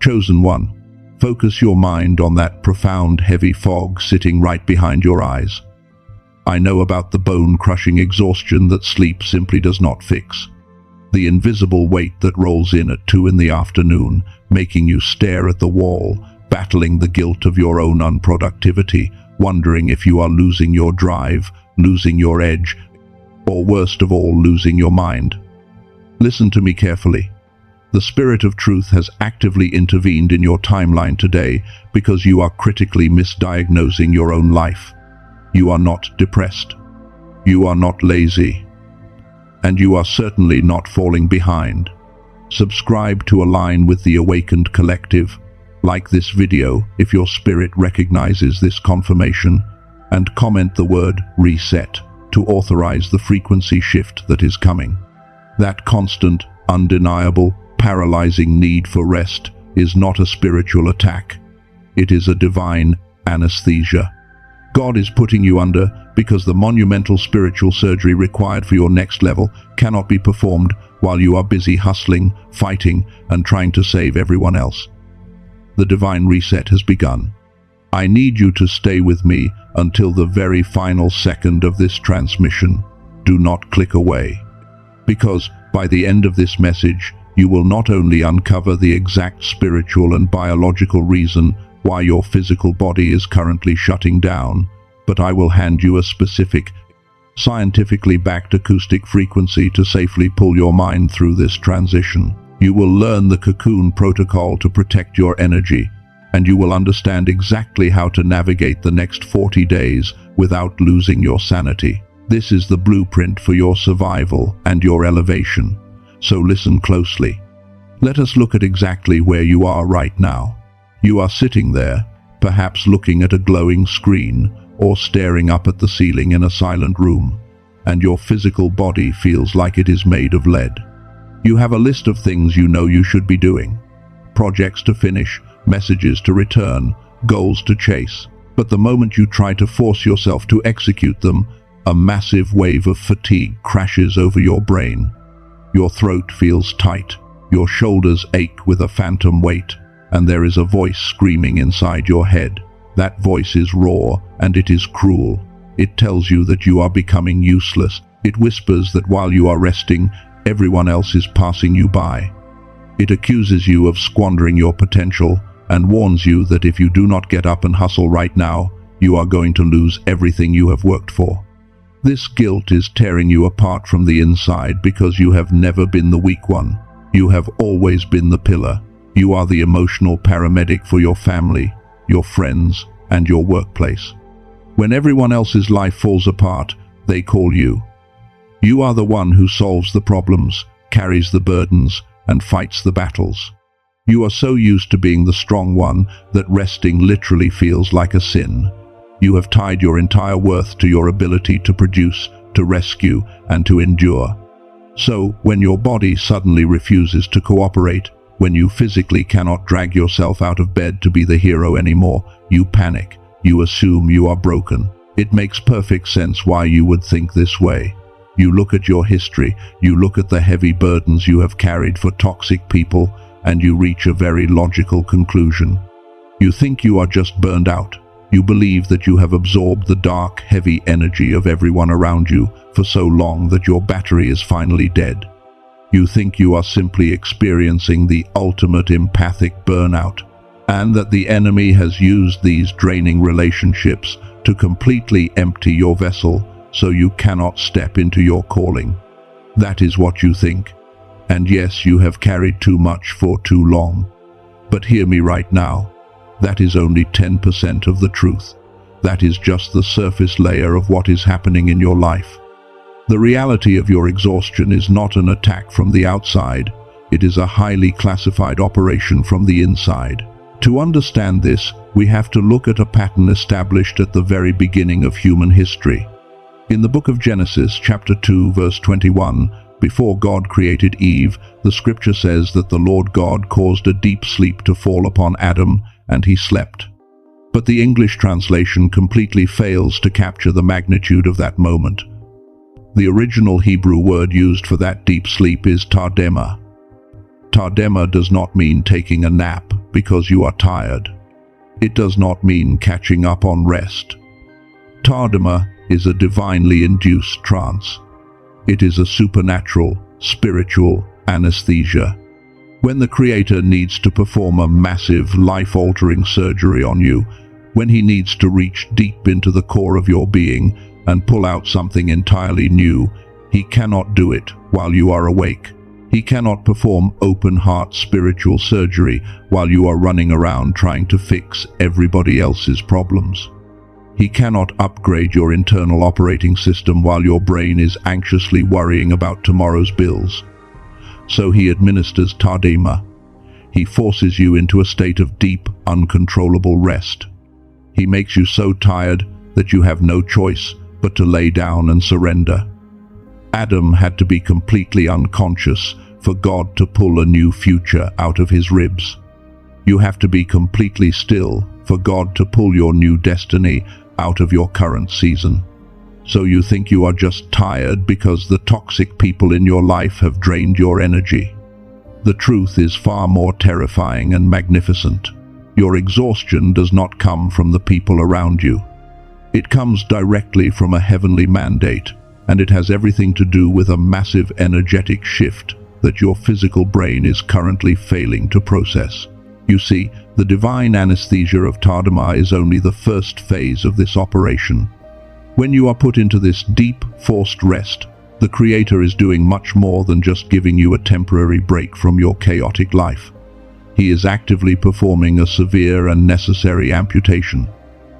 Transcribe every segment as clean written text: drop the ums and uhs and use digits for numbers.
Chosen one, focus your mind on that profound, heavy fog sitting right behind your eyes. I know about the bone-crushing exhaustion that sleep simply does not fix. The invisible weight that rolls in at 2 in the afternoon, making you stare at the wall, battling the guilt of your own unproductivity, wondering if you are losing your drive, losing your edge, or worst of all, losing your mind. Listen to me carefully. The Spirit of Truth has actively intervened in your timeline today because you are critically misdiagnosing your own life. You are not depressed. You are not lazy. And you are certainly not falling behind. Subscribe to align with the awakened collective. Like this video if your spirit recognizes this confirmation, and comment the word reset to authorize the frequency shift that is coming. That constant, undeniable, paralyzing need for rest is not a spiritual attack. It is a divine anesthesia. God is putting you under because the monumental spiritual surgery required for your next level cannot be performed while you are busy hustling, fighting, and trying to save everyone else. The divine reset has begun. I need you to stay with me until the very final second of this transmission. Do not click away. Because by the end of this message, you will not only uncover the exact spiritual and biological reason why your physical body is currently shutting down, but I will hand you a specific, scientifically backed acoustic frequency to safely pull your mind through this transition. You will learn the cocoon protocol to protect your energy, and you will understand exactly how to navigate the next 40 days without losing your sanity. This is the blueprint for your survival and your elevation. So listen closely. Let us look at exactly where you are right now. You are sitting there, perhaps looking at a glowing screen or staring up at the ceiling in a silent room, and your physical body feels like it is made of lead. You have a list of things you know you should be doing. Projects to finish, messages to return, goals to chase. But the moment you try to force yourself to execute them, a massive wave of fatigue crashes over your brain. Your throat feels tight, your shoulders ache with a phantom weight, and there is a voice screaming inside your head. That voice is raw, and it is cruel. It tells you that you are becoming useless. It whispers that while you are resting, everyone else is passing you by. It accuses you of squandering your potential and warns you that if you do not get up and hustle right now, you are going to lose everything you have worked for. This guilt is tearing you apart from the inside because you have never been the weak one. You have always been the pillar. You are the emotional paramedic for your family, your friends, and your workplace. When everyone else's life falls apart, they call you. You are the one who solves the problems, carries the burdens, and fights the battles. You are so used to being the strong one that resting literally feels like a sin. You have tied your entire worth to your ability to produce, to rescue, and to endure. So, when your body suddenly refuses to cooperate, when you physically cannot drag yourself out of bed to be the hero anymore, you panic. You assume you are broken. It makes perfect sense why you would think this way. You look at your history, you look at the heavy burdens you have carried for toxic people, and you reach a very logical conclusion. You think you are just burned out. You believe that you have absorbed the dark, heavy energy of everyone around you for so long that your battery is finally dead. You think you are simply experiencing the ultimate empathic burnout, and that the enemy has used these draining relationships to completely empty your vessel so you cannot step into your calling. That is what you think. And yes, you have carried too much for too long. But hear me right now. That is only 10% of the truth. That is just the surface layer of what is happening in your life. The reality of your exhaustion is not an attack from the outside. It is a highly classified operation from the inside. To understand this, we have to look at a pattern established at the very beginning of human history. In the book of Genesis, chapter 2, verse 21, before God created Eve, the scripture says that the Lord God caused a deep sleep to fall upon Adam, and he slept. But the English translation completely fails to capture the magnitude of that moment. The original Hebrew word used for that deep sleep is tardema. Tardema does not mean taking a nap because you are tired. It does not mean catching up on rest. Tardema is a divinely induced trance. It is a supernatural, spiritual anesthesia. When the Creator needs to perform a massive, life-altering surgery on you, when He needs to reach deep into the core of your being and pull out something entirely new, He cannot do it while you are awake. He cannot perform open-heart spiritual surgery while you are running around trying to fix everybody else's problems. He cannot upgrade your internal operating system while your brain is anxiously worrying about tomorrow's bills. So He administers Tardema. He forces you into a state of deep, uncontrollable rest. He makes you so tired that you have no choice but to lay down and surrender. Adam had to be completely unconscious for God to pull a new future out of his ribs. You have to be completely still for God to pull your new destiny out of your current season. So you think you are just tired because the toxic people in your life have drained your energy. The truth is far more terrifying and magnificent. Your exhaustion does not come from the people around you. It comes directly from a heavenly mandate, and it has everything to do with a massive energetic shift that your physical brain is currently failing to process. You see, the divine anesthesia of Tardema is only the first phase of this operation. When you are put into this deep, forced rest, the Creator is doing much more than just giving you a temporary break from your chaotic life. He is actively performing a severe and necessary amputation.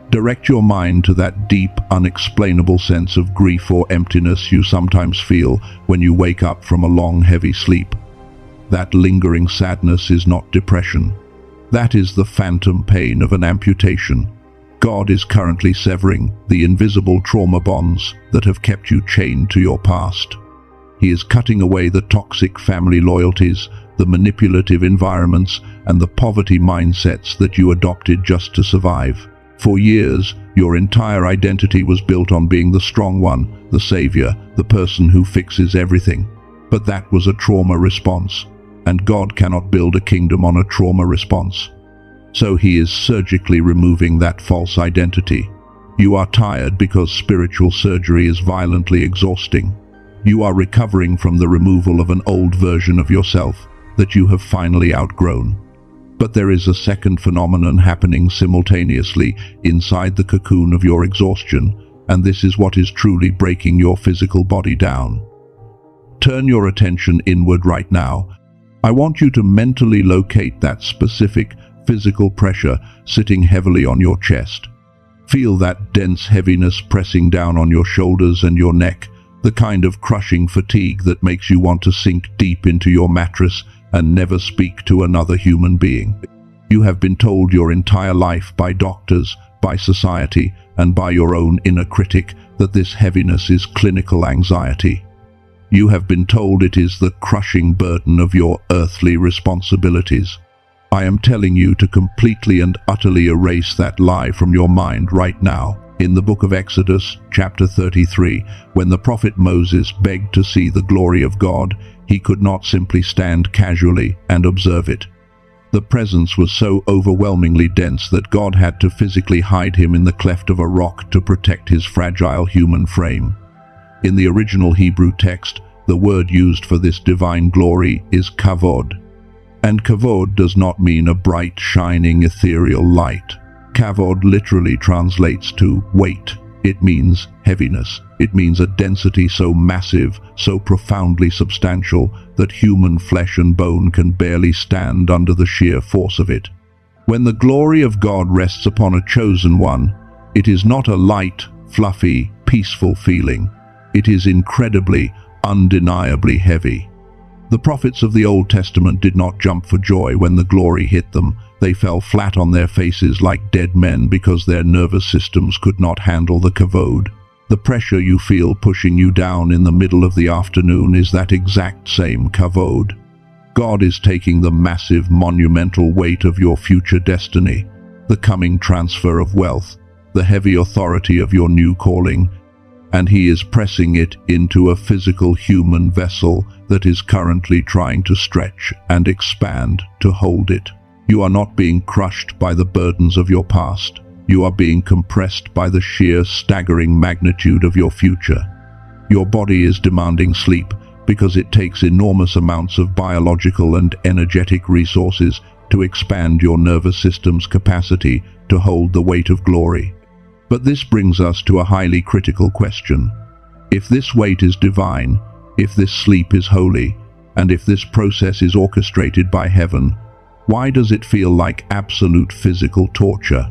Direct your mind to that deep, unexplainable sense of grief or emptiness you sometimes feel when you wake up from a long, heavy sleep. That lingering sadness is not depression. That is the phantom pain of an amputation. God is currently severing the invisible trauma bonds that have kept you chained to your past. He is cutting away the toxic family loyalties, the manipulative environments, and the poverty mindsets that you adopted just to survive. For years, your entire identity was built on being the strong one, the savior, the person who fixes everything. But that was a trauma response, and God cannot build a kingdom on a trauma response. So He is surgically removing that false identity. You are tired because spiritual surgery is violently exhausting. You are recovering from the removal of an old version of yourself that you have finally outgrown. But there is a second phenomenon happening simultaneously inside the cocoon of your exhaustion, and this is what is truly breaking your physical body down. Turn your attention inward right now. I want you to mentally locate that specific physical pressure sitting heavily on your chest. Feel that dense heaviness pressing down on your shoulders and your neck, the kind of crushing fatigue that makes you want to sink deep into your mattress and never speak to another human being. You have been told your entire life by doctors, by society, and by your own inner critic that this heaviness is clinical anxiety. You have been told it is the crushing burden of your earthly responsibilities. I am telling you to completely and utterly erase that lie from your mind right now. In the book of Exodus, chapter 33, when the prophet Moses begged to see the glory of God, he could not simply stand casually and observe it. The presence was so overwhelmingly dense that God had to physically hide him in the cleft of a rock to protect his fragile human frame. In the original Hebrew text, the word used for this divine glory is kavod. And kavod does not mean a bright, shining, ethereal light. Kavod literally translates to weight. It means heaviness. It means a density so massive, so profoundly substantial, that human flesh and bone can barely stand under the sheer force of it. When the glory of God rests upon a chosen one, it is not a light, fluffy, peaceful feeling. It is incredibly, undeniably heavy. The prophets of the Old Testament did not jump for joy when the glory hit them. They fell flat on their faces like dead men because their nervous systems could not handle the kavod. The pressure you feel pushing you down in the middle of the afternoon is that exact same kavod. God is taking the massive, monumental weight of your future destiny, the coming transfer of wealth, the heavy authority of your new calling. and he is pressing it into a physical human vessel that is currently trying to stretch and expand to hold it. You are not being crushed by the burdens of your past. You are being compressed by the sheer, staggering magnitude of your future. Your body is demanding sleep because it takes enormous amounts of biological and energetic resources to expand your nervous system's capacity to hold the weight of glory. But this brings us to a highly critical question. If this weight is divine, if this sleep is holy, and if this process is orchestrated by heaven, why does it feel like absolute physical torture?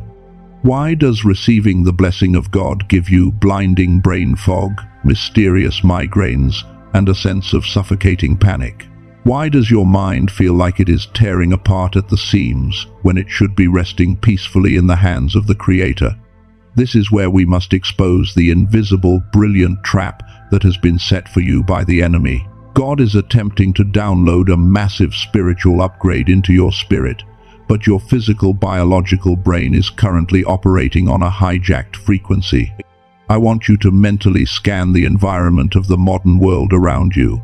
Why does receiving the blessing of God give you blinding brain fog, mysterious migraines, and a sense of suffocating panic? Why does your mind feel like it is tearing apart at the seams when it should be resting peacefully in the hands of the Creator? This is where we must expose the invisible, brilliant trap that has been set for you by the enemy. God is attempting to download a massive spiritual upgrade into your spirit, but your physical, biological brain is currently operating on a hijacked frequency. I want you to mentally scan the environment of the modern world around you.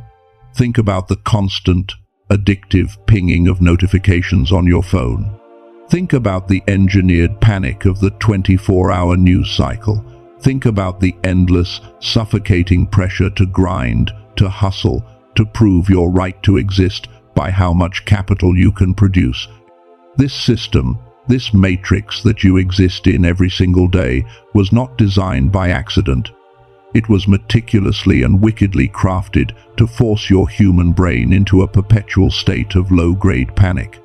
Think about the constant, addictive pinging of notifications on your phone. Think about the engineered panic of the 24-hour news cycle. Think about the endless, suffocating pressure to grind, to hustle, to prove your right to exist by how much capital you can produce. This system, this matrix that you exist in every single day, was not designed by accident. It was meticulously and wickedly crafted to force your human brain into a perpetual state of low-grade panic.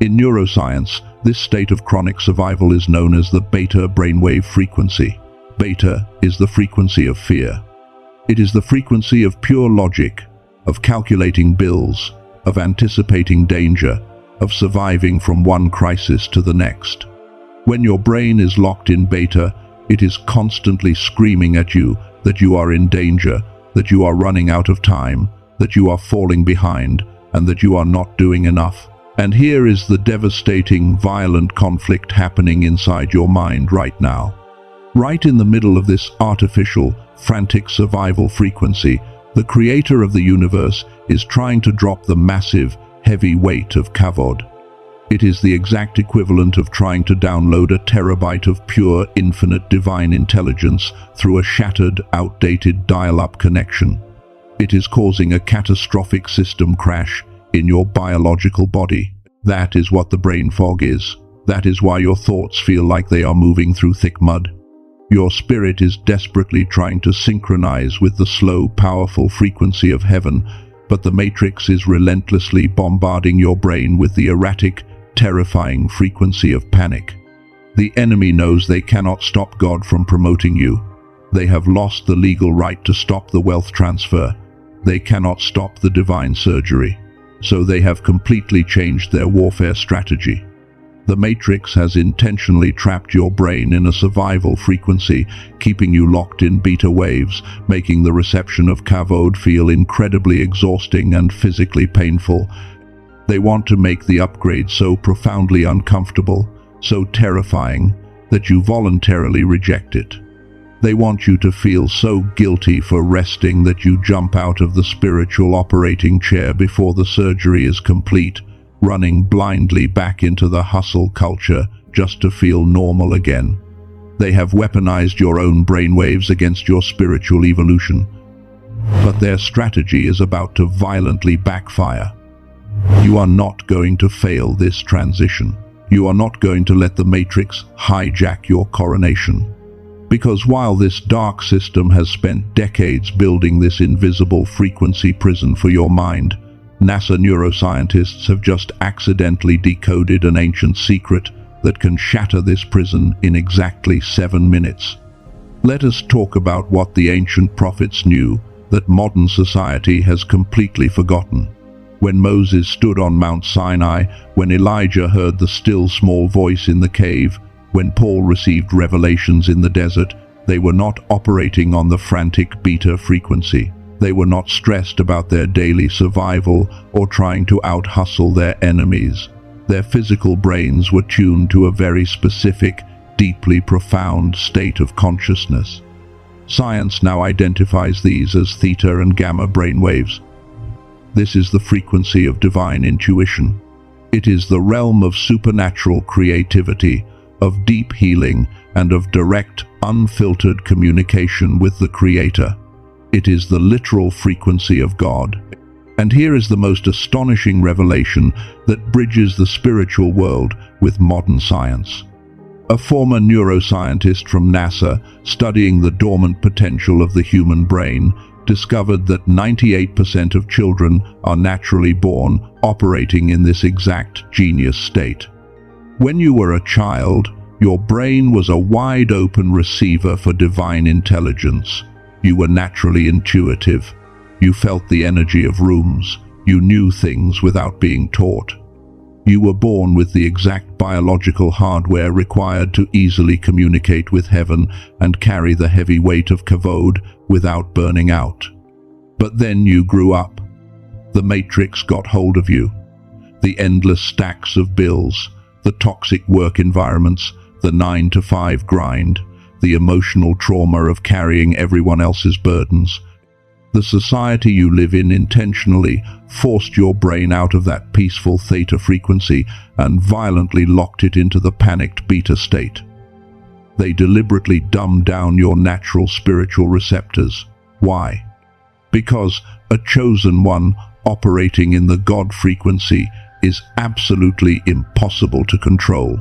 In neuroscience, this state of chronic survival is known as the beta brainwave frequency. Beta is the frequency of fear. It is the frequency of pure logic, of calculating bills, of anticipating danger, of surviving from one crisis to the next. When your brain is locked in beta, it is constantly screaming at you that you are in danger, that you are running out of time, that you are falling behind, and that you are not doing enough. And here is the devastating, violent conflict happening inside your mind right now. Right in the middle of this artificial, frantic survival frequency, the Creator of the universe is trying to drop the massive, heavy weight of kavod. It is the exact equivalent of trying to download a terabyte of pure, infinite divine intelligence through a shattered, outdated dial-up connection. It is causing a catastrophic system crash in your biological body. That is what the brain fog is. That is why your thoughts feel like they are moving through thick mud. Your spirit is desperately trying to synchronize with the slow, powerful frequency of heaven, but the matrix is relentlessly bombarding your brain with the erratic, terrifying frequency of panic. The enemy knows they cannot stop God from promoting you. They have lost the legal right to stop the wealth transfer. They cannot stop the divine surgery. So they have completely changed their warfare strategy. The matrix has intentionally trapped your brain in a survival frequency, keeping you locked in beta waves, making the reception of kavod feel incredibly exhausting and physically painful. They want to make the upgrade so profoundly uncomfortable, so terrifying, that you voluntarily reject it. They want you to feel so guilty for resting that you jump out of the spiritual operating chair before the surgery is complete, running blindly back into the hustle culture just to feel normal again. They have weaponized your own brainwaves against your spiritual evolution. But their strategy is about to violently backfire. You are not going to fail this transition. You are not going to let the matrix hijack your coronation. Because while this dark system has spent decades building this invisible frequency prison for your mind, NASA neuroscientists have just accidentally decoded an ancient secret that can shatter this prison in exactly 7 minutes. Let us talk about what the ancient prophets knew that modern society has completely forgotten. When Moses stood on Mount Sinai, when Elijah heard the still small voice in the cave, when Paul received revelations in the desert, they were not operating on the frantic beta frequency. They were not stressed about their daily survival or trying to out-hustle their enemies. Their physical brains were tuned to a very specific, deeply profound state of consciousness. Science now identifies these as theta and gamma brainwaves. This is the frequency of divine intuition. It is the realm of supernatural creativity, of deep healing, and of direct, unfiltered communication with the Creator. It is the literal frequency of God. And here is the most astonishing revelation that bridges the spiritual world with modern science. A former neuroscientist from NASA, studying the dormant potential of the human brain, discovered that 98% of children are naturally born operating in this exact genius state. When you were a child, your brain was a wide-open receiver for divine intelligence. You were naturally intuitive. You felt the energy of rooms. You knew things without being taught. You were born with the exact biological hardware required to easily communicate with heaven and carry the heavy weight of kavod without burning out. But then you grew up. The matrix got hold of you. The endless stacks of bills, the toxic work environments, the 9-to-5 grind, the emotional trauma of carrying everyone else's burdens. The society you live in intentionally forced your brain out of that peaceful theta frequency and violently locked it into the panicked beta state. They deliberately dumbed down your natural spiritual receptors. Why? Because a chosen one operating in the God frequency is absolutely impossible to control.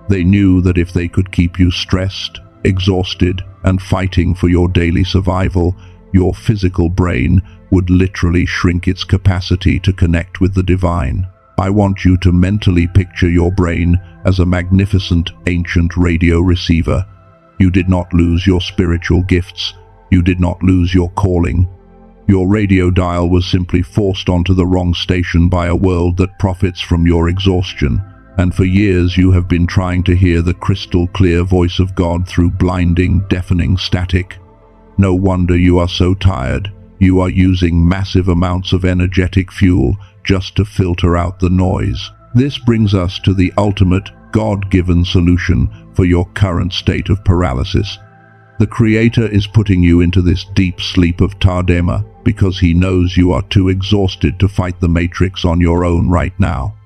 They knew that if they could keep you stressed, exhausted, and fighting for your daily survival, your physical brain would literally shrink its capacity to connect with the divine. I want you to mentally picture your brain as a magnificent ancient radio receiver. You did not lose your spiritual gifts. You did not lose your calling. Your radio dial was simply forced onto the wrong station by a world that profits from your exhaustion. And for years you have been trying to hear the crystal clear voice of God through blinding, deafening static. No wonder you are so tired. You are using massive amounts of energetic fuel just to filter out the noise. This brings us to the ultimate, God-given solution for your current state of paralysis. The Creator is putting you into this deep sleep of Tardema because He knows you are too exhausted to fight the matrix on your own right now.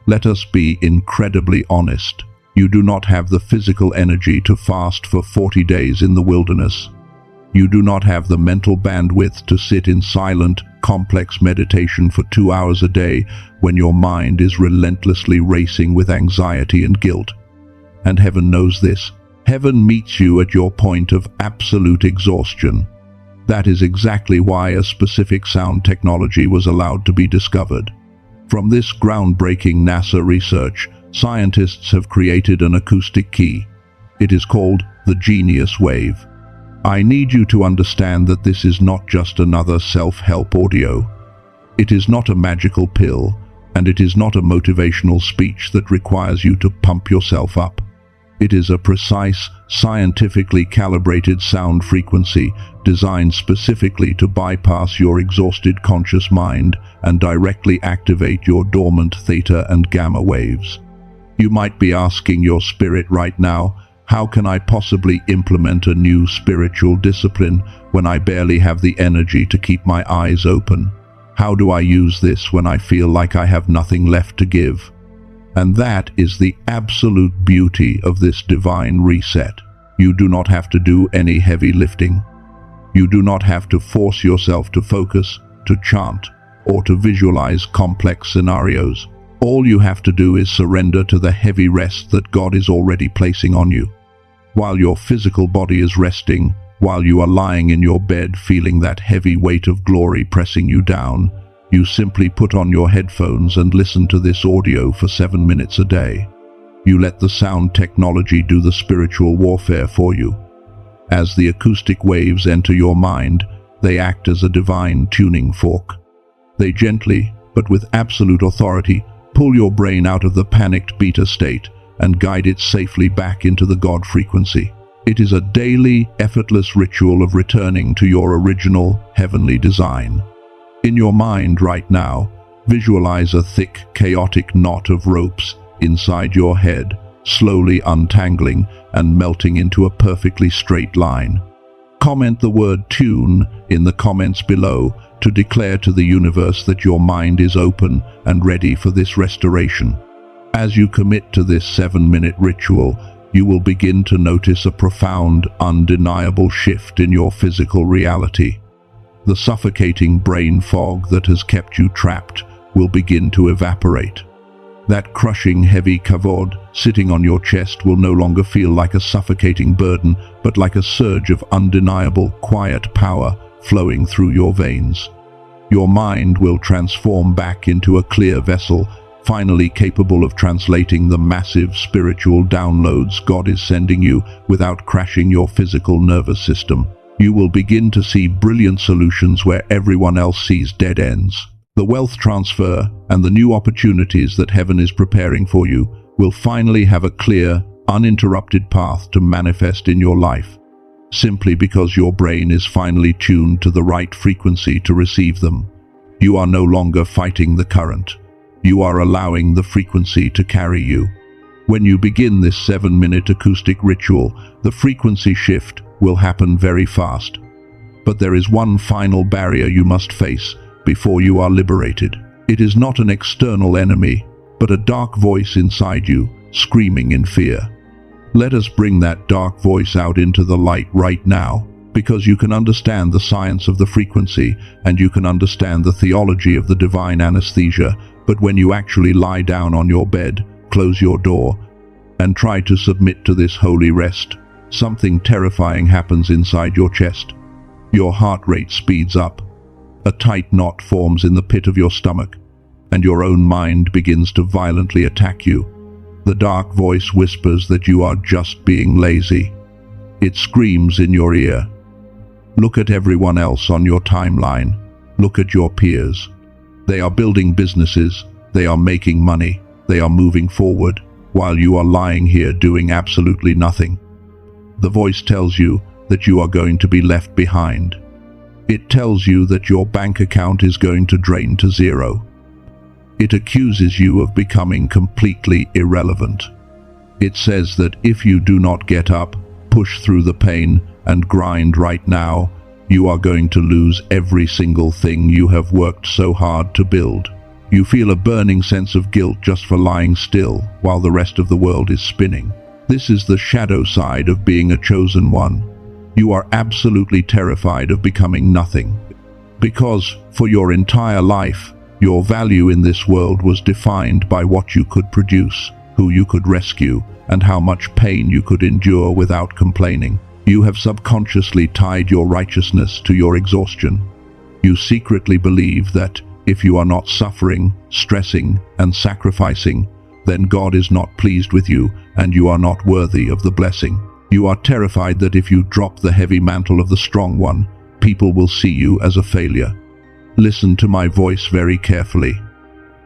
Let us be incredibly honest. You do not have the physical energy to fast for 40 days in the wilderness. You do not have the mental bandwidth to sit in silent, complex meditation for 2 hours a day when your mind is relentlessly racing with anxiety and guilt. And heaven knows this. Heaven meets you at your point of absolute exhaustion. That is exactly why a specific sound technology was allowed to be discovered. From this groundbreaking NASA research, scientists have created an acoustic key. It is called the Genius Wave. I need you to understand that this is not just another self-help audio. It is not a magical pill, and it is not a motivational speech that requires you to pump yourself up. It is a precise, scientifically calibrated sound frequency designed specifically to bypass your exhausted conscious mind and directly activate your dormant theta and gamma waves. You might be asking your spirit right now, how can I possibly implement a new spiritual discipline when I barely have the energy to keep my eyes open? How do I use this when I feel like I have nothing left to give? And that is the absolute beauty of this divine reset. You do not have to do any heavy lifting. You do not have to force yourself to focus, to chant, or to visualize complex scenarios. All you have to do is surrender to the heavy rest that God is already placing on you. While your physical body is resting, while you are lying in your bed feeling that heavy weight of glory pressing you down, you simply put on your headphones and listen to this audio for 7 minutes a day. You let the sound technology do the spiritual warfare for you. As the acoustic waves enter your mind, they act as a divine tuning fork. They gently, but with absolute authority, pull your brain out of the panicked beta state and guide it safely back into the God frequency. It is a daily, effortless ritual of returning to your original, heavenly design. In your mind right now, visualize a thick, chaotic knot of ropes inside your head, slowly untangling and melting into a perfectly straight line. Comment the word tune in the comments below to declare to the universe that your mind is open and ready for this restoration. As you commit to this 7-minute ritual, you will begin to notice a profound, undeniable shift in your physical reality. The suffocating brain fog that has kept you trapped will begin to evaporate. That crushing heavy kavod sitting on your chest will no longer feel like a suffocating burden, but like a surge of undeniable, quiet power flowing through your veins. Your mind will transform back into a clear vessel, finally capable of translating the massive spiritual downloads God is sending you without crashing your physical nervous system. You will begin to see brilliant solutions where everyone else sees dead ends. The wealth transfer and the new opportunities that heaven is preparing for you will finally have a clear, uninterrupted path to manifest in your life, simply because your brain is finally tuned to the right frequency to receive them. You are no longer fighting the current. You are allowing the frequency to carry you. When you begin this 7-minute acoustic ritual, the frequency shift will happen very fast. But there is one final barrier you must face before you are liberated. It is not an external enemy, but a dark voice inside you, screaming in fear. Let us bring that dark voice out into the light right now, because you can understand the science of the frequency and you can understand the theology of the divine anesthesia. But when you actually lie down on your bed, close your door, and try to submit to this holy rest, something terrifying happens inside your chest. Your heart rate speeds up. A tight knot forms in the pit of your stomach, and your own mind begins to violently attack you. The dark voice whispers that you are just being lazy. It screams in your ear. Look at everyone else on your timeline. Look at your peers. They are building businesses, they are making money, they are moving forward, while you are lying here doing absolutely nothing. The voice tells you that you are going to be left behind. It tells you that your bank account is going to drain to zero. It accuses you of becoming completely irrelevant. It says that if you do not get up, push through the pain, and grind right now, you are going to lose every single thing you have worked so hard to build. You feel a burning sense of guilt just for lying still while the rest of the world is spinning. This is the shadow side of being a chosen one. You are absolutely terrified of becoming nothing. Because, for your entire life, your value in this world was defined by what you could produce, who you could rescue, and how much pain you could endure without complaining. You have subconsciously tied your righteousness to your exhaustion. You secretly believe that if you are not suffering, stressing, and sacrificing, then God is not pleased with you and you are not worthy of the blessing. You are terrified that if you drop the heavy mantle of the strong one, people will see you as a failure. Listen to my voice very carefully.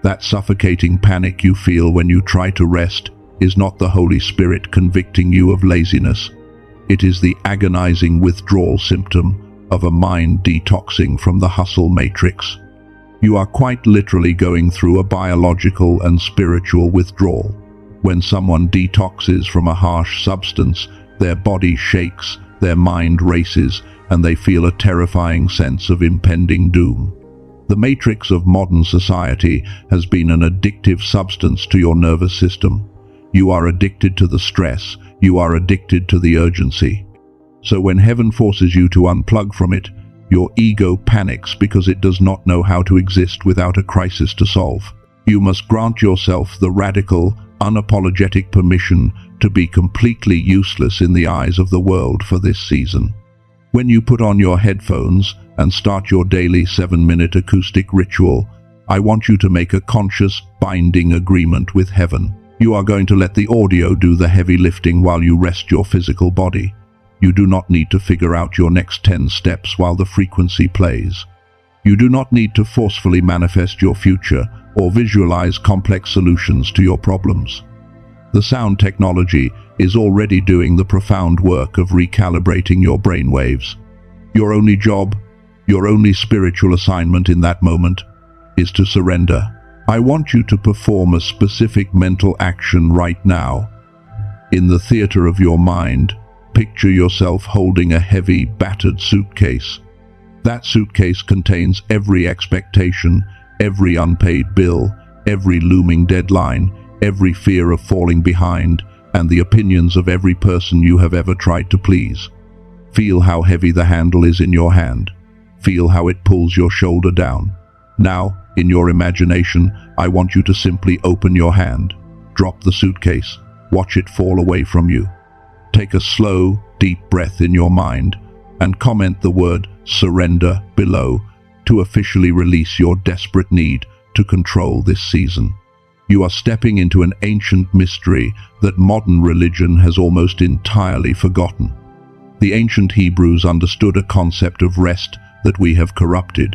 That suffocating panic you feel when you try to rest is not the Holy Spirit convicting you of laziness. It is the agonizing withdrawal symptom of a mind detoxing from the hustle matrix. You are quite literally going through a biological and spiritual withdrawal. When someone detoxes from a harsh substance, their body shakes, their mind races, and they feel a terrifying sense of impending doom. The matrix of modern society has been an addictive substance to your nervous system. You are addicted to the stress, you are addicted to the urgency. So when heaven forces you to unplug from it, your ego panics because it does not know how to exist without a crisis to solve. You must grant yourself the radical, unapologetic permission to be completely useless in the eyes of the world for this season. When you put on your headphones and start your daily 7-minute acoustic ritual, I want you to make a conscious, binding agreement with heaven. You are going to let the audio do the heavy lifting while you rest your physical body. You do not need to figure out your next 10 steps while the frequency plays. You do not need to forcefully manifest your future or visualize complex solutions to your problems. The sound technology is already doing the profound work of recalibrating your brainwaves. Your only job, your only spiritual assignment in that moment, is to surrender. I want you to perform a specific mental action right now. In the theater of your mind, Picture yourself holding a heavy, battered suitcase. That suitcase contains every expectation, every unpaid bill, every looming deadline, every fear of falling behind, and the opinions of every person you have ever tried to please. Feel how heavy the handle is in your hand. Feel how it pulls your shoulder down. Now, in your imagination, I want you to simply open your hand. Drop the suitcase. Watch it fall away from you. Take a slow, deep breath in your mind and comment the word surrender below to officially release your desperate need to control this season. You are stepping into an ancient mystery that modern religion has almost entirely forgotten. The ancient Hebrews understood a concept of rest that we have corrupted.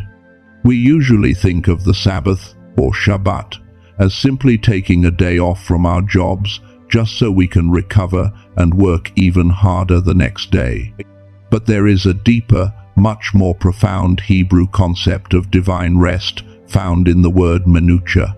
We usually think of the Sabbath, or Shabbat, as simply taking a day off from our jobs just so we can recover and work even harder the next day. But there is a deeper, much more profound Hebrew concept of divine rest found in the word menucha.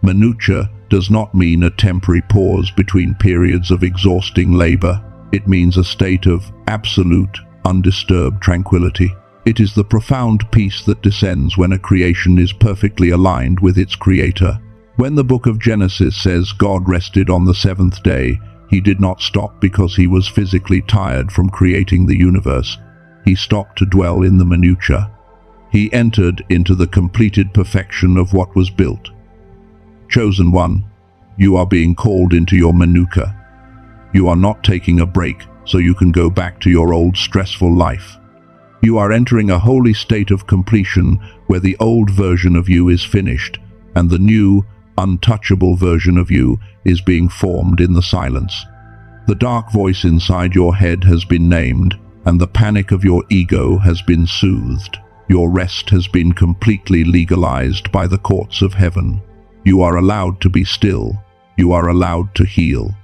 Menucha does not mean a temporary pause between periods of exhausting labor. It means a state of absolute, undisturbed tranquility. It is the profound peace that descends when a creation is perfectly aligned with its creator. When the book of Genesis says God rested on the seventh day, he did not stop because he was physically tired from creating the universe. He stopped to dwell in the minutiae. He entered into the completed perfection of what was built. Chosen one, you are being called into your minutiae. You are not taking a break so you can go back to your old stressful life. You are entering a holy state of completion where the old version of you is finished and the new, untouchable version of you is being formed in the silence. The dark voice inside your head has been named, and the panic of your ego has been soothed. Your rest has been completely legalized by the courts of heaven. You are allowed to be still. You are allowed to heal.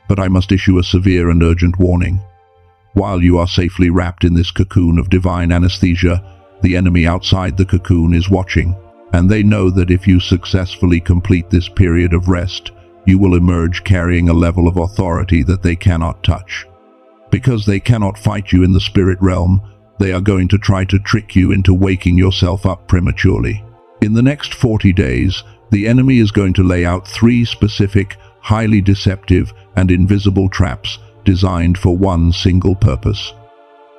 But I must issue a severe and urgent warning. While you are safely wrapped in this cocoon of divine anesthesia, the enemy outside the cocoon is watching, and they know that if you successfully complete this period of rest, you will emerge carrying a level of authority that they cannot touch. Because they cannot fight you in the spirit realm, they are going to try to trick you into waking yourself up prematurely. In the next 40 days, the enemy is going to lay out 3 specific, highly deceptive and invisible traps designed for one single purpose.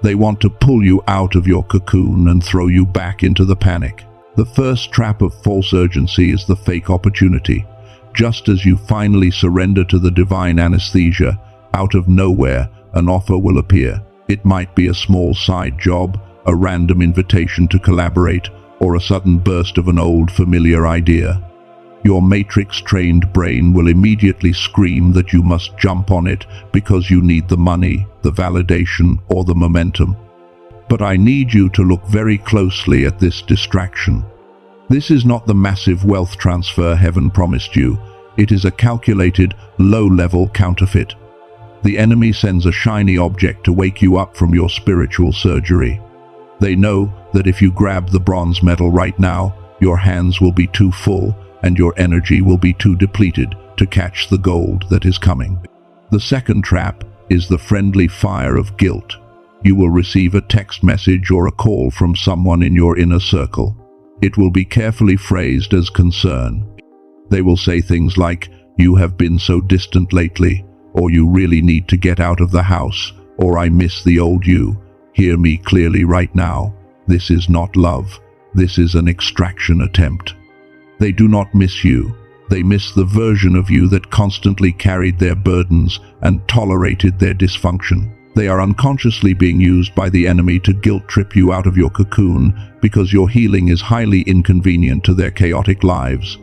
They want to pull you out of your cocoon and throw you back into the panic. The first trap of false urgency is the fake opportunity. Just as you finally surrender to the divine anesthesia, out of nowhere, an offer will appear. It might be a small side job, a random invitation to collaborate, or a sudden burst of an old familiar idea. Your matrix-trained brain will immediately scream that you must jump on it because you need the money, the validation, or the momentum. But I need you to look very closely at this distraction. This is not the massive wealth transfer heaven promised you. It is a calculated, low-level counterfeit. The enemy sends a shiny object to wake you up from your spiritual surgery. They know that if you grab the bronze medal right now, your hands will be too full and your energy will be too depleted to catch the gold that is coming. The second trap is the friendly fire of guilt. You will receive a text message or a call from someone in your inner circle. It will be carefully phrased as concern. They will say things like, "You have been so distant lately," or "You really need to get out of the house," or "I miss the old you. Hear me clearly right now. This is not love. This is an extraction attempt." They do not miss you. They miss the version of you that constantly carried their burdens and tolerated their dysfunction. They are unconsciously being used by the enemy to guilt-trip you out of your cocoon because your healing is highly inconvenient to their chaotic lives.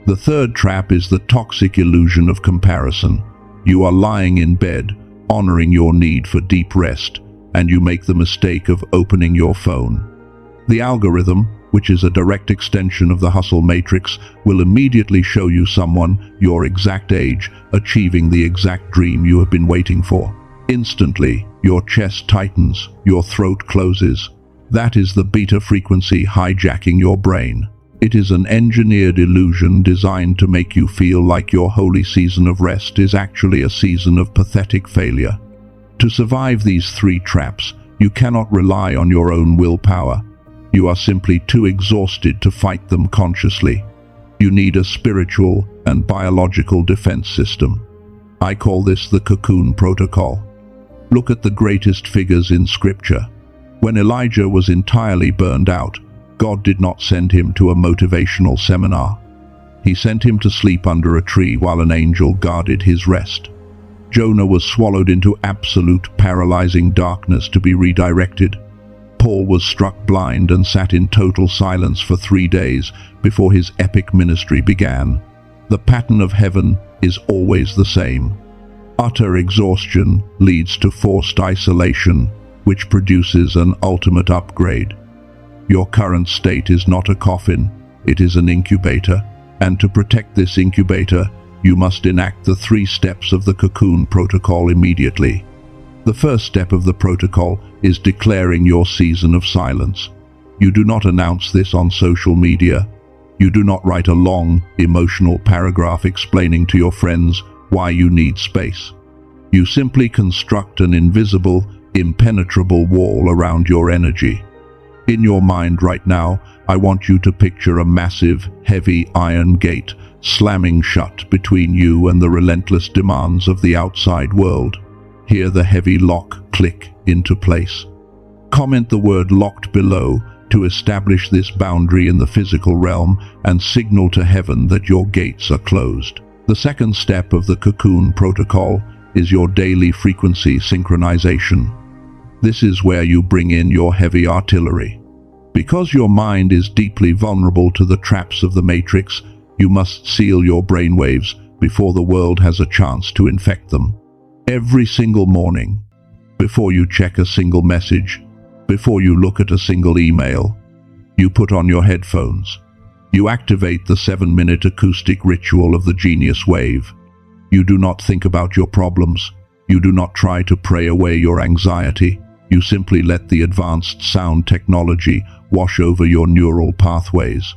The third trap is the toxic illusion of comparison. You are lying in bed, honoring your need for deep rest, and you make the mistake of opening your phone. The algorithm, which is a direct extension of the hustle matrix, will immediately show you someone your exact age achieving the exact dream you have been waiting for. Instantly, your chest tightens, your throat closes. That is the beta frequency hijacking your brain. It is an engineered illusion designed to make you feel like your holy season of rest is actually a season of pathetic failure. To survive these three traps, you cannot rely on your own willpower. You are simply too exhausted to fight them consciously. You need a spiritual and biological defense system. I call this the cocoon protocol. Look at the greatest figures in Scripture. When Elijah was entirely burned out, God did not send him to a motivational seminar. He sent him to sleep under a tree while an angel guarded his rest. Jonah was swallowed into absolute paralyzing darkness to be redirected. Paul was struck blind and sat in total silence for 3 days before his epic ministry began. The pattern of heaven is always the same. Utter exhaustion leads to forced isolation, which produces an ultimate upgrade. Your current state is not a coffin, it is an incubator, and to protect this incubator, you must enact the 3 steps of the cocoon protocol immediately. The first step of the protocol is declaring your season of silence. You do not announce this on social media. You do not write a long, emotional paragraph explaining to your friends why you need space. You simply construct an invisible, impenetrable wall around your energy. In your mind right now, I want you to picture a massive, heavy iron gate slamming shut between you and the relentless demands of the outside world. Hear the heavy lock click into place. Comment the word locked below to establish this boundary in the physical realm and signal to heaven that your gates are closed. The second step of the cocoon protocol is your daily frequency synchronization. This is where you bring in your heavy artillery. Because your mind is deeply vulnerable to the traps of the matrix, you must seal your brainwaves before the world has a chance to infect them. Every single morning, before you check a single message, before you look at a single email, you put on your headphones. You activate the 7-minute acoustic ritual of the genius wave. You do not think about your problems. You do not try to pray away your anxiety. You simply let the advanced sound technology wash over your neural pathways.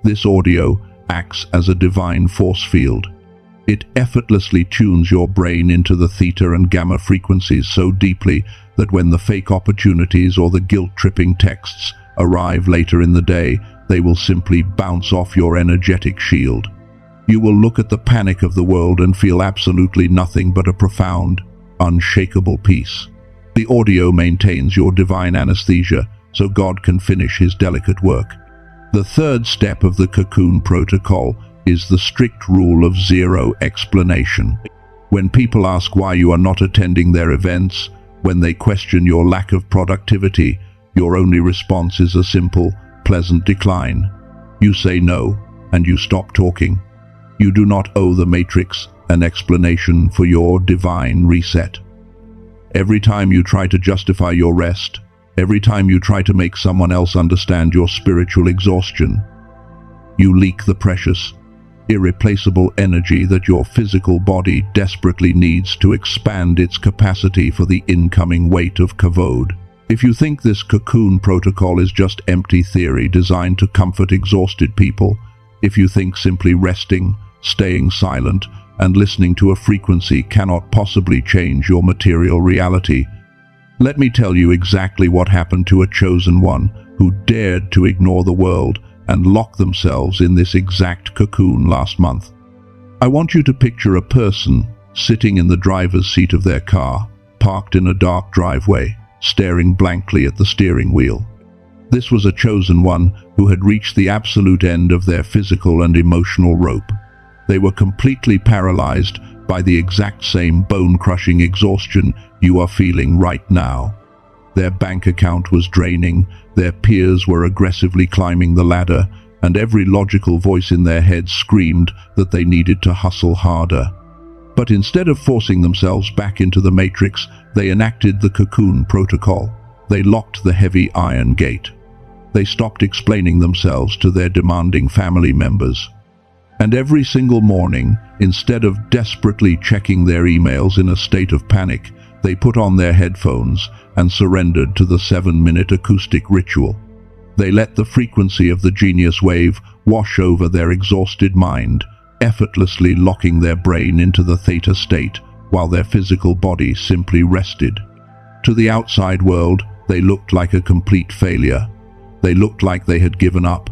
This audio acts as a divine force field. It effortlessly tunes your brain into the theta and gamma frequencies so deeply that when the fake opportunities or the guilt-tripping texts arrive later in the day, they will simply bounce off your energetic shield. You will look at the panic of the world and feel absolutely nothing but a profound, unshakable peace. The audio maintains your divine anesthesia so God can finish his delicate work. The third step of the cocoon protocol is the strict rule of zero explanation. When people ask why you are not attending their events, when they question your lack of productivity, your only response is a simple, pleasant decline. You say no, and you stop talking. You do not owe the matrix an explanation for your divine reset. Every time you try to justify your rest, every time you try to make someone else understand your spiritual exhaustion, you leak the precious, irreplaceable energy that your physical body desperately needs to expand its capacity for the incoming weight of kavod. If you think this cocoon protocol is just empty theory designed to comfort exhausted people, if you think simply resting, staying silent, and listening to a frequency cannot possibly change your material reality, let me tell you exactly what happened to a chosen one who dared to ignore the world and lock themselves in this exact cocoon last month. I want you to picture a person sitting in the driver's seat of their car, parked in a dark driveway, staring blankly at the steering wheel. This was a chosen one who had reached the absolute end of their physical and emotional rope. They were completely paralyzed by the exact same bone-crushing exhaustion you are feeling right now. Their bank account was draining, their peers were aggressively climbing the ladder, and every logical voice in their head screamed that they needed to hustle harder. But instead of forcing themselves back into the matrix, they enacted the cocoon protocol. They locked the heavy iron gate. They stopped explaining themselves to their demanding family members. And every single morning, instead of desperately checking their emails in a state of panic, they put on their headphones and surrendered to the 7-minute acoustic ritual. They let the frequency of the genius wave wash over their exhausted mind, effortlessly locking their brain into the theta state while their physical body simply rested. To the outside world, they looked like a complete failure. They looked like they had given up,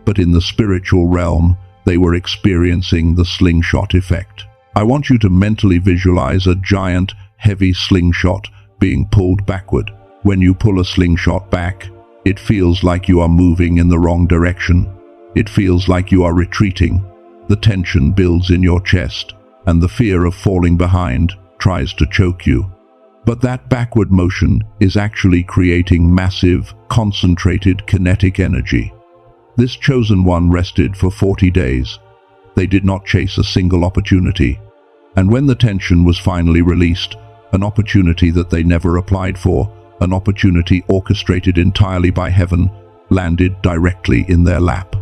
but in the spiritual realm, they were experiencing the slingshot effect. I want you to mentally visualize a giant, heavy slingshot being pulled backward. When you pull a slingshot back, it feels like you are moving in the wrong direction. It feels like you are retreating. The tension builds in your chest, and the fear of falling behind tries to choke you. But that backward motion is actually creating massive, concentrated kinetic energy. This chosen one rested for 40 days. They did not chase a single opportunity. And when the tension was finally released, an opportunity that they never applied for, an opportunity orchestrated entirely by heaven, landed directly in their lap.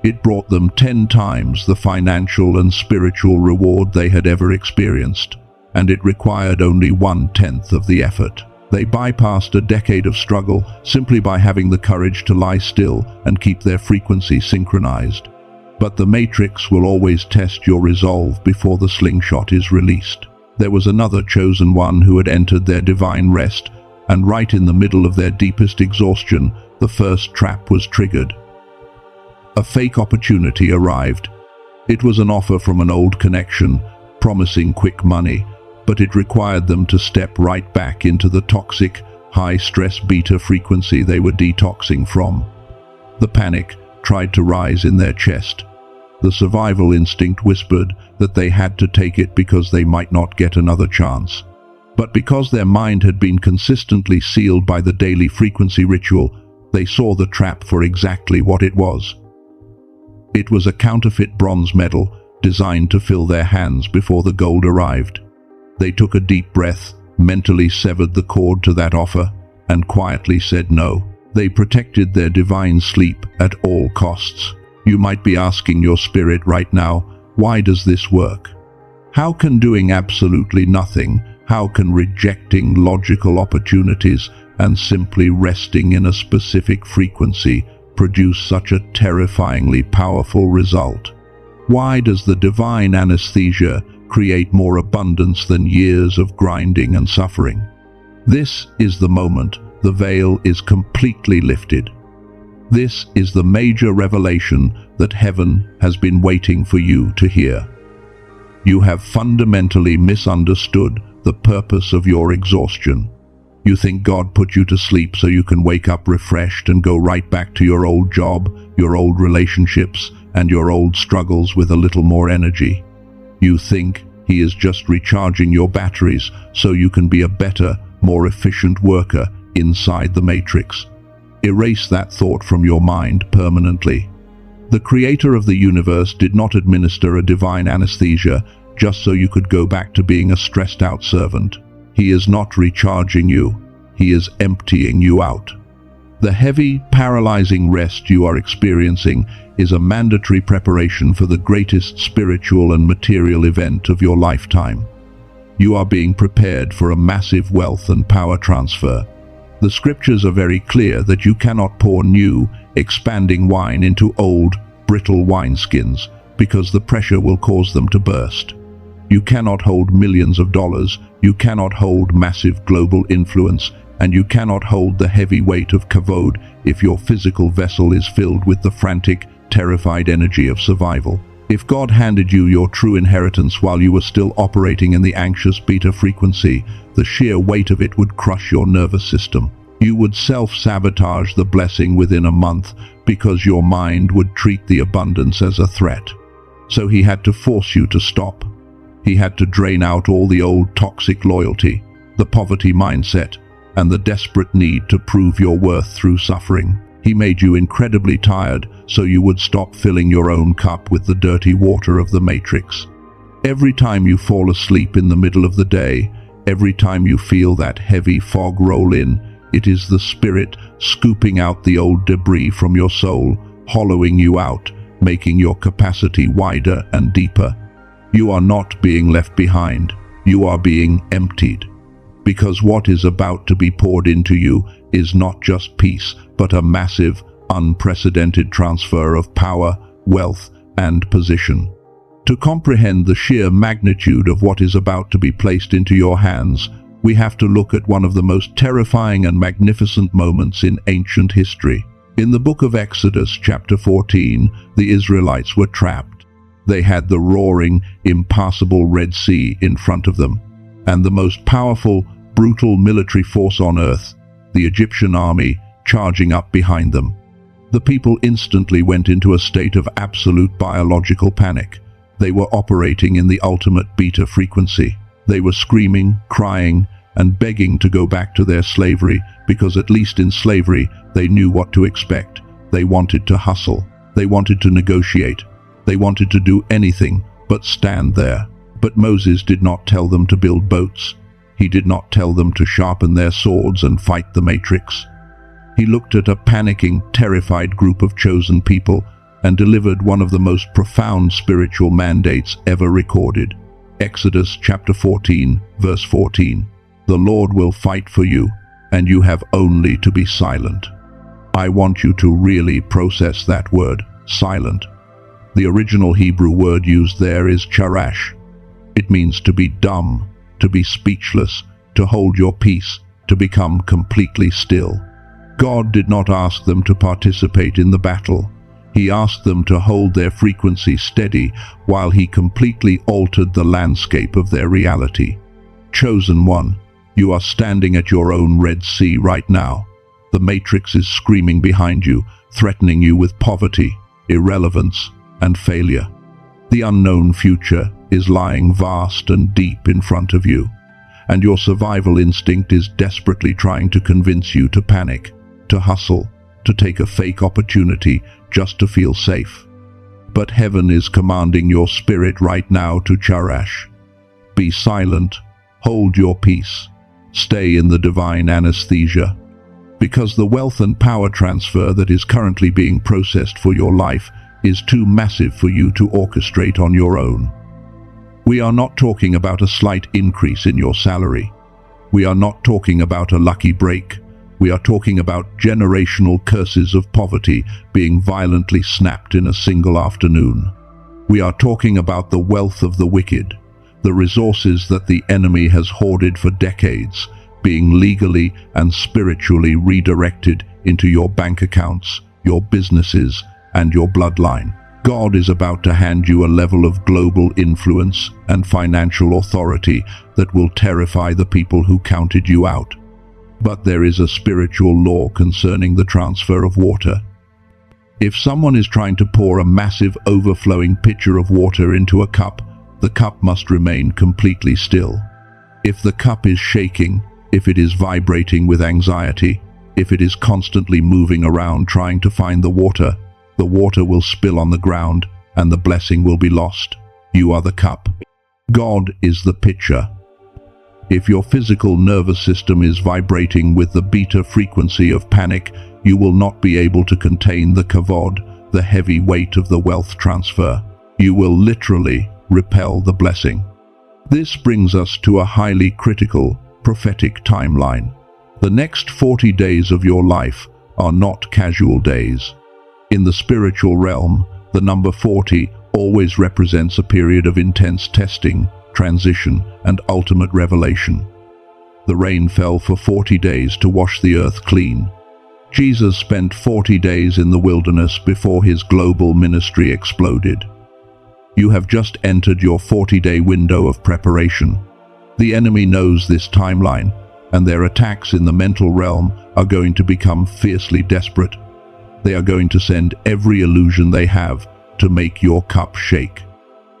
It brought them 10 times the financial and spiritual reward they had ever experienced, and it required only 1/10 of the effort. They bypassed a decade of struggle simply by having the courage to lie still and keep their frequency synchronized. But the matrix will always test your resolve before the slingshot is released. There was another chosen one who had entered their divine rest, and right in the middle of their deepest exhaustion, the first trap was triggered. A fake opportunity arrived. It was an offer from an old connection, promising quick money, but it required them to step right back into the toxic, high-stress beta frequency they were detoxing from. The panic tried to rise in their chest. The survival instinct whispered that they had to take it because they might not get another chance. But because their mind had been consistently sealed by the daily frequency ritual, they saw the trap for exactly what it was. It was a counterfeit bronze medal designed to fill their hands before the gold arrived. They took a deep breath, mentally severed the cord to that offer, and quietly said no. They protected their divine sleep at all costs. You might be asking your spirit right now, why does this work? How can doing absolutely nothing, how can rejecting logical opportunities and simply resting in a specific frequency produce such a terrifyingly powerful result? Why does the divine anesthesia create more abundance than years of grinding and suffering? This is the moment the veil is completely lifted. This is the major revelation that heaven has been waiting for you to hear. You have fundamentally misunderstood the purpose of your exhaustion. You think God put you to sleep so you can wake up refreshed and go right back to your old job, your old relationships, and your old struggles with a little more energy. You think He is just recharging your batteries so you can be a better, more efficient worker inside the matrix. Erase that thought from your mind permanently. The Creator of the universe did not administer a divine anesthesia just so you could go back to being a stressed-out servant. He is not recharging you. He is emptying you out. The heavy, paralyzing rest you are experiencing is a mandatory preparation for the greatest spiritual and material event of your lifetime. You are being prepared for a massive wealth and power transfer. The scriptures are very clear that you cannot pour new, expanding wine into old, brittle wineskins, because the pressure will cause them to burst. You cannot hold millions of dollars, you cannot hold massive global influence, and you cannot hold the heavy weight of kavod if your physical vessel is filled with the frantic, terrified energy of survival. If God handed you your true inheritance while you were still operating in the anxious beta frequency, the sheer weight of it would crush your nervous system. You would self-sabotage the blessing within a month because your mind would treat the abundance as a threat. So He had to force you to stop. He had to drain out all the old toxic loyalty, the poverty mindset, and the desperate need to prove your worth through suffering. He made you incredibly tired so you would stop filling your own cup with the dirty water of the matrix. Every time you fall asleep in the middle of the day, every time you feel that heavy fog roll in, it is the spirit scooping out the old debris from your soul, hollowing you out, making your capacity wider and deeper. You are not being left behind. You are being emptied. Because what is about to be poured into you is not just peace, but a massive, unprecedented transfer of power, wealth, and position. To comprehend the sheer magnitude of what is about to be placed into your hands, we have to look at one of the most terrifying and magnificent moments in ancient history. In the book of Exodus, chapter 14, the Israelites were trapped. They had the roaring, impassable Red Sea in front of them, and the most powerful, brutal military force on earth, the Egyptian army, charging up behind them. The people instantly went into a state of absolute biological panic. They were operating in the ultimate beta frequency. They were screaming, crying, and begging to go back to their slavery, because at least in slavery, they knew what to expect. They wanted to hustle. They wanted to negotiate. They wanted to do anything but stand there. But Moses did not tell them to build boats. He did not tell them to sharpen their swords and fight the matrix. He looked at a panicking, terrified group of chosen people and delivered one of the most profound spiritual mandates ever recorded. Exodus chapter 14, verse 14. The Lord will fight for you, and you have only to be silent. I want you to really process that word, silent. The original Hebrew word used there is charash. It means to be dumb, to be speechless, to hold your peace, to become completely still. God did not ask them to participate in the battle. He asked them to hold their frequency steady while He completely altered the landscape of their reality. Chosen one, you are standing at your own Red Sea right now. The matrix is screaming behind you, threatening you with poverty, irrelevance, and failure. The unknown future is lying vast and deep in front of you, and your survival instinct is desperately trying to convince you to panic, to hustle, to take a fake opportunity just to feel safe. But heaven is commanding your spirit right now to charash. Be silent, hold your peace, stay in the divine anesthesia, because the wealth and power transfer that is currently being processed for your life is too massive for you to orchestrate on your own. We are not talking about a slight increase in your salary. We are not talking about a lucky break. We are talking about generational curses of poverty being violently snapped in a single afternoon. We are talking about the wealth of the wicked, the resources that the enemy has hoarded for decades, being legally and spiritually redirected into your bank accounts, your businesses, and your bloodline. God is about to hand you a level of global influence and financial authority that will terrify the people who counted you out. But there is a spiritual law concerning the transfer of water. If someone is trying to pour a massive overflowing pitcher of water into a cup, the cup must remain completely still. If the cup is shaking, if it is vibrating with anxiety, if it is constantly moving around trying to find the water will spill on the ground and the blessing will be lost. You are the cup. God is the pitcher. If your physical nervous system is vibrating with the beta frequency of panic, you will not be able to contain the kavod, the heavy weight of the wealth transfer. You will literally repel the blessing. This brings us to a highly critical, prophetic timeline. The next 40 days of your life are not casual days. In the spiritual realm, the number 40 always represents a period of intense testing, transition, and ultimate revelation. The rain fell for 40 days to wash the earth clean. Jesus spent 40 days in the wilderness before his global ministry exploded. You have just entered your 40-day window of preparation. The enemy knows this timeline, and their attacks in the mental realm are going to become fiercely desperate. They are going to send every illusion they have to make your cup shake.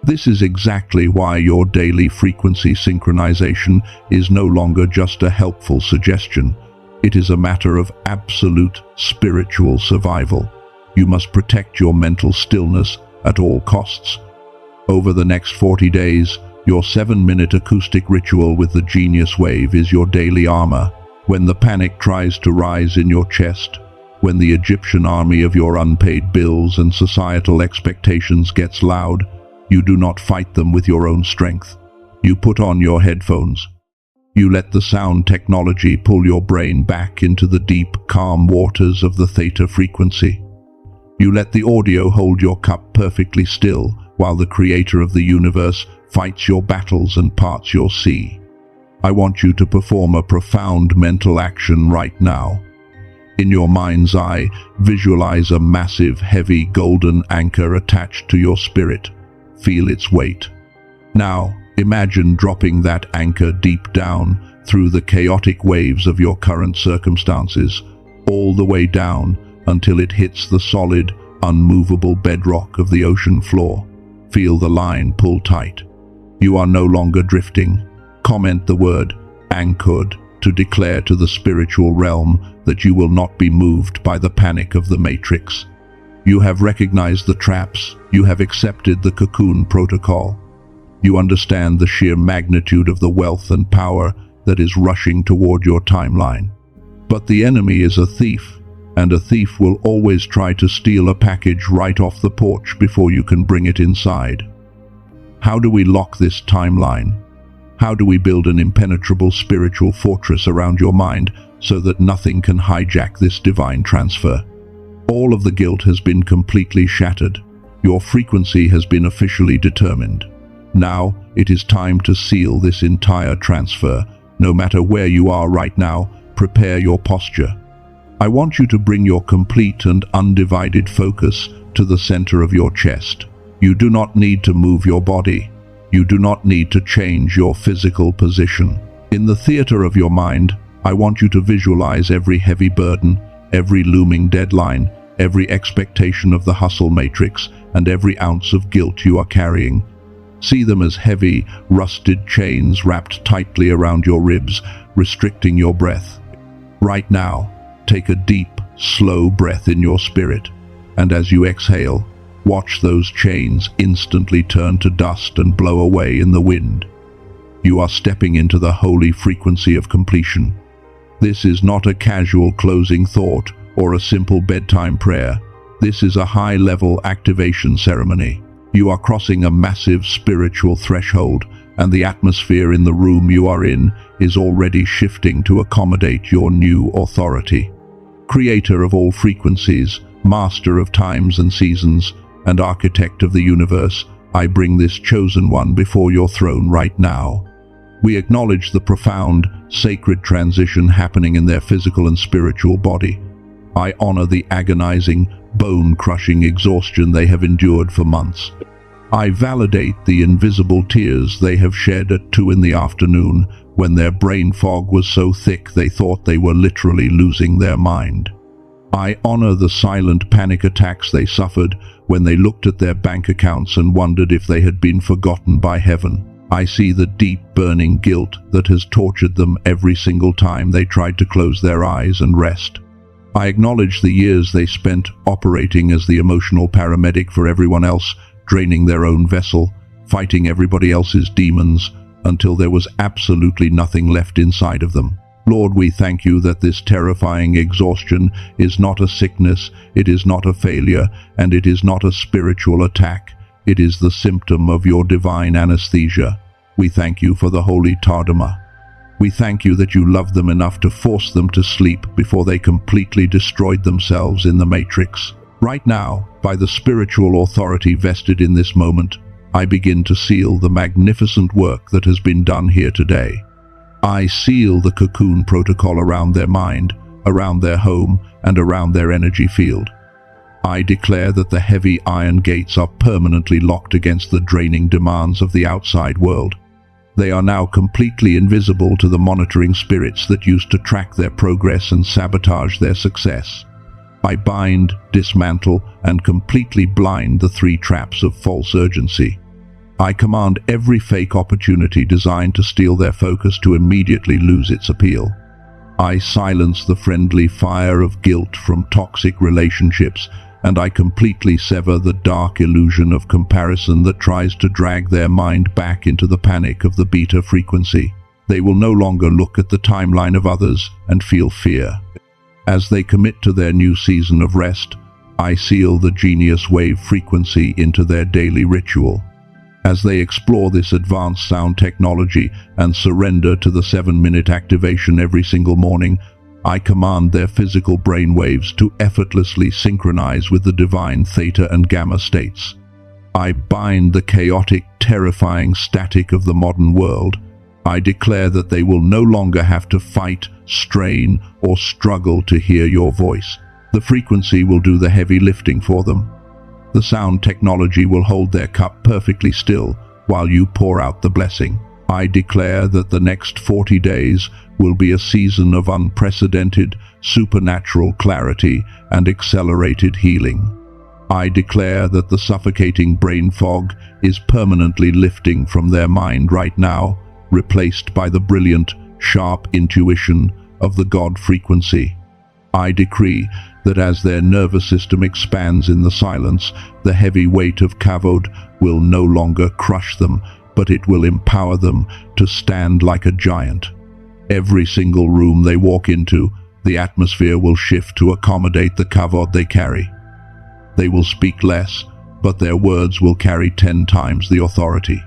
This is exactly why your daily frequency synchronization is no longer just a helpful suggestion. It is a matter of absolute spiritual survival. You must protect your mental stillness at all costs. Over the next 40 days, your 7-minute acoustic ritual with the genius wave is your daily armor. When the panic tries to rise in your chest, when the Egyptian army of your unpaid bills and societal expectations gets loud, you do not fight them with your own strength. You put on your headphones. You let the sound technology pull your brain back into the deep, calm waters of the theta frequency. You let the audio hold your cup perfectly still while the creator of the universe fights your battles and parts your sea. I want you to perform a profound mental action right now. In your mind's eye, visualize a massive, heavy golden anchor attached to your spirit. Feel its weight. Now, imagine dropping that anchor deep down through the chaotic waves of your current circumstances, all the way down until it hits the solid, unmovable bedrock of the ocean floor. Feel the line pull tight. You are no longer drifting. Comment the word anchored to declare to the spiritual realm that you will not be moved by the panic of the matrix. You have recognized the traps. You have accepted the cocoon protocol. You understand the sheer magnitude of the wealth and power that is rushing toward your timeline. But the enemy is a thief, and a thief will always try to steal a package right off the porch before you can bring it inside. How do we lock this timeline? How do we build an impenetrable spiritual fortress around your mind so that nothing can hijack this divine transfer? All of the guilt has been completely shattered. Your frequency has been officially determined. Now, it is time to seal this entire transfer. No matter where you are right now, prepare your posture. I want you to bring your complete and undivided focus to the center of your chest. You do not need to move your body. You do not need to change your physical position. In the theater of your mind, I want you to visualize every heavy burden, every looming deadline, every expectation of the hustle matrix, and every ounce of guilt you are carrying. See them as heavy, rusted chains wrapped tightly around your ribs, restricting your breath. Right now, take a deep, slow breath in your spirit, and as you exhale, watch those chains instantly turn to dust and blow away in the wind. You are stepping into the holy frequency of completion. This is not a casual closing thought or a simple bedtime prayer. This is a high-level activation ceremony. You are crossing a massive spiritual threshold, and the atmosphere in the room you are in is already shifting to accommodate your new authority. Creator of all frequencies, master of times and seasons, and architect of the universe, I bring this chosen one before your throne right now. We acknowledge the profound, sacred transition happening in their physical and spiritual body. I honor the agonizing, bone-crushing exhaustion they have endured for months. I validate the invisible tears they have shed at 2 in the afternoon when their brain fog was so thick they thought they were literally losing their mind. I honor the silent panic attacks they suffered when they looked at their bank accounts and wondered if they had been forgotten by heaven. I see the deep, burning guilt that has tortured them every single time they tried to close their eyes and rest. I acknowledge the years they spent operating as the emotional paramedic for everyone else, draining their own vessel, fighting everybody else's demons, until there was absolutely nothing left inside of them. Lord, we thank you that this terrifying exhaustion is not a sickness, it is not a failure, and it is not a spiritual attack. It is the symptom of your divine anesthesia. We thank you for the holy Tardama. We thank you that you loved them enough to force them to sleep before they completely destroyed themselves in the matrix. Right now, by the spiritual authority vested in this moment, I begin to seal the magnificent work that has been done here today. I seal the cocoon protocol around their mind, around their home, and around their energy field. I declare that the heavy iron gates are permanently locked against the draining demands of the outside world. They are now completely invisible to the monitoring spirits that used to track their progress and sabotage their success. I bind, dismantle, and completely blind the 3 traps of false urgency. I command every fake opportunity designed to steal their focus to immediately lose its appeal. I silence the friendly fire of guilt from toxic relationships, and I completely sever the dark illusion of comparison that tries to drag their mind back into the panic of the beta frequency. They will no longer look at the timeline of others and feel fear. As they commit to their new season of rest, I seal the genius wave frequency into their daily ritual. As they explore this advanced sound technology and surrender to the 7-minute activation every single morning, I command their physical brain waves to effortlessly synchronize with the divine theta and gamma states. I bind the chaotic, terrifying static of the modern world. I declare that they will no longer have to fight, strain, or struggle to hear your voice. The frequency will do the heavy lifting for them. The sound technology will hold their cup perfectly still while you pour out the blessing. I declare that the next 40 days will be a season of unprecedented, supernatural clarity and accelerated healing. I declare that the suffocating brain fog is permanently lifting from their mind right now, replaced by the brilliant, sharp intuition of the God frequency. I decree that as their nervous system expands in the silence, the heavy weight of kavod will no longer crush them, but it will empower them to stand like a giant. Every single room they walk into, the atmosphere will shift to accommodate the kavod they carry. They will speak less, but their words will carry 10 times the authority.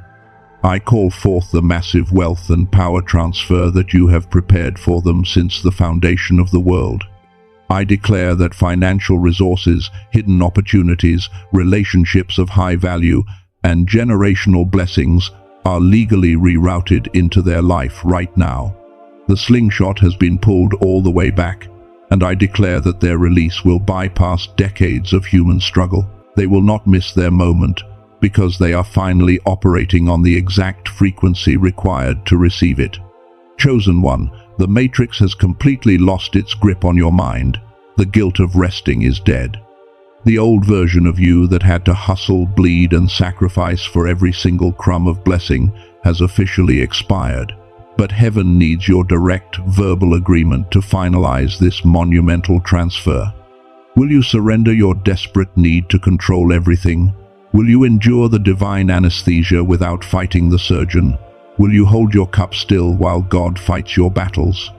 I call forth the massive wealth and power transfer that you have prepared for them since the foundation of the world. I declare that financial resources, hidden opportunities, relationships of high value, and generational blessings are legally rerouted into their life right now. The slingshot has been pulled all the way back, and I declare that their release will bypass decades of human struggle. They will not miss their moment, because they are finally operating on the exact frequency required to receive it. Chosen one, the matrix has completely lost its grip on your mind. The guilt of resting is dead. The old version of you that had to hustle, bleed, and sacrifice for every single crumb of blessing has officially expired. But heaven needs your direct, verbal agreement to finalize this monumental transfer. Will you surrender your desperate need to control everything? Will you endure the divine anesthesia without fighting the surgeon? Will you hold your cup still while God fights your battles?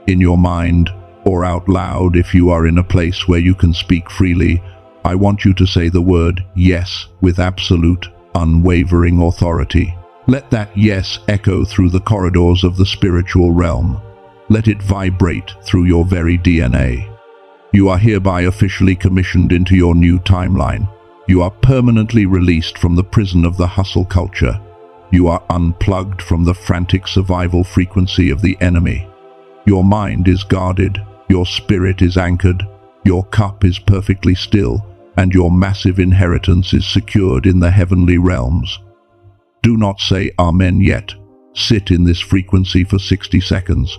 In your mind, or out loud if you are in a place where you can speak freely, I want you to say the word yes with absolute, unwavering authority. Let that yes echo through the corridors of the spiritual realm. Let it vibrate through your very DNA. You are hereby officially commissioned into your new timeline. You are permanently released from the prison of the hustle culture. You are unplugged from the frantic survival frequency of the enemy. Your mind is guarded, your spirit is anchored, your cup is perfectly still, and your massive inheritance is secured in the heavenly realms. Do not say Amen yet. Sit in this frequency for 60 seconds.